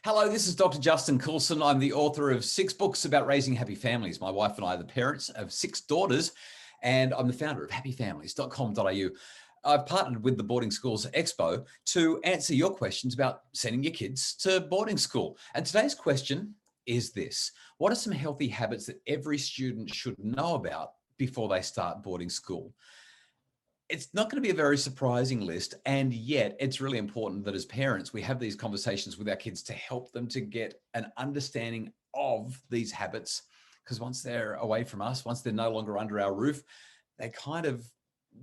Hello, this is Dr. Justin Coulson. I'm the author of 6 books about raising happy families. My wife and I are the parents of 6 daughters, and I'm the founder of happyfamilies.com.au. I've partnered with the Boarding Schools Expo to answer your questions about sending your kids to boarding school. And today's question is this: what are some healthy habits that every student should know about before they start boarding school? It's not going to be a very surprising list, and yet it's really important that as parents we have these conversations with our kids to help them to get an understanding of these habits, because once they're away from us, once they're no longer under our roof, they kind of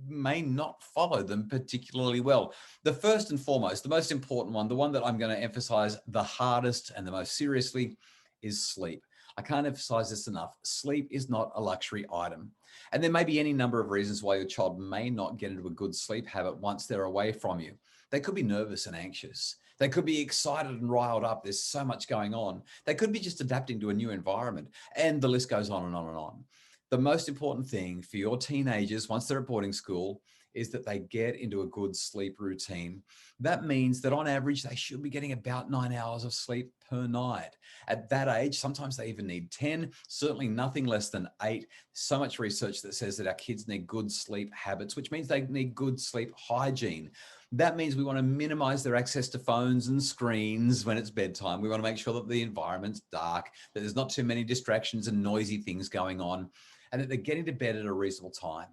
may not follow them particularly well. The first and foremost, the most important one, the one that I'm going to emphasize the hardest and the most seriously, is sleep. I can't emphasize this enough. Sleep is not a luxury item. And there may be any number of reasons why your child may not get into a good sleep habit once they're away from you. They could be nervous and anxious. They could be excited and riled up. There's so much going on. They could be just adapting to a new environment. And the list goes on and on and on. The most important thing for your teenagers once they're at boarding school is that they get into a good sleep routine. That means that on average, they should be getting about 9 hours of sleep per night. At that age, sometimes they even need 10, certainly nothing less than 8. So much research that says that our kids need good sleep habits, which means they need good sleep hygiene. That means we want to minimize their access to phones and screens when it's bedtime. We want to make sure that the environment's dark, that there's not too many distractions and noisy things going on, and that they're getting to bed at a reasonable time.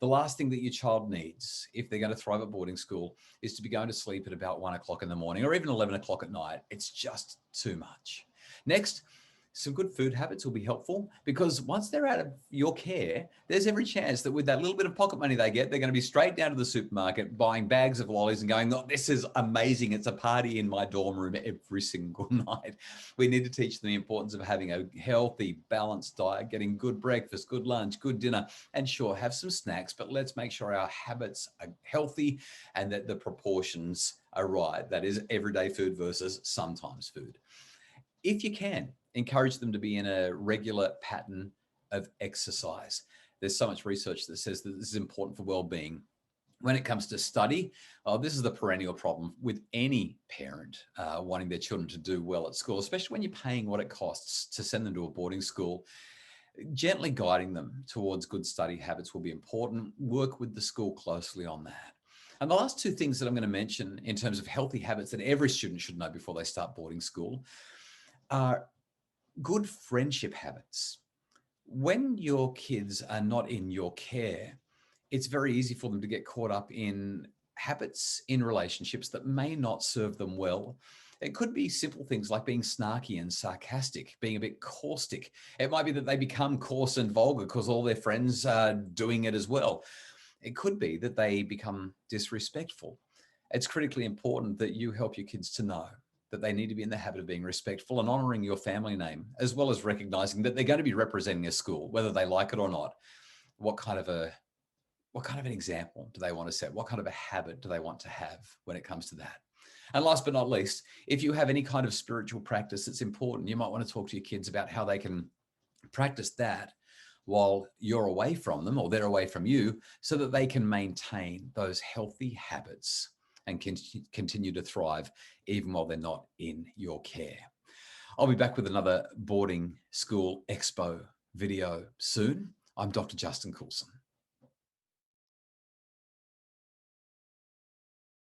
The last thing that your child needs, if they're going to thrive at boarding school, is to be going to sleep at about 1 o'clock in the morning or even 11 o'clock at night. It's just too much. Next, some good food habits will be helpful, because once they're out of your care, there's every chance that with that little bit of pocket money they get, they're going to be straight down to the supermarket buying bags of lollies and going, "Oh, this is amazing. It's a party in my dorm room every single night." We need to teach them the importance of having a healthy, balanced diet, getting good breakfast, good lunch, good dinner, and sure, have some snacks, but let's make sure our habits are healthy and that the proportions are right. That is everyday food versus sometimes food. If you can, encourage them to be in a regular pattern of exercise. There's so much research that says that this is important for well-being. When it comes to study, this is the perennial problem with any parent wanting their children to do well at school, especially when you're paying what it costs to send them to a boarding school. Gently guiding them towards good study habits will be important. Work with the school closely on that. And the last 2 things that I'm going to mention in terms of healthy habits that every student should know before they start boarding school are good friendship habits. When your kids are not in your care, it's very easy for them to get caught up in habits, in relationships that may not serve them well. It could be simple things like being snarky and sarcastic, being a bit caustic. It might be that they become coarse and vulgar because all their friends are doing it as well. It could be that they become disrespectful. It's critically important that you help your kids to know that they need to be in the habit of being respectful and honoring your family name, as well as recognizing that they're going to be representing a school, whether they like it or not. What kind of an example do they want to set? What kind of a habit do they want to have when it comes to that? And last but not least, if you have any kind of spiritual practice that's important, you might want to talk to your kids about how they can practice that while you're away from them or they're away from you, so that they can maintain those healthy habits and can continue to thrive even while they're not in your care. I'll be back with another Boarding School Expo video soon. I'm Dr. Justin Coulson.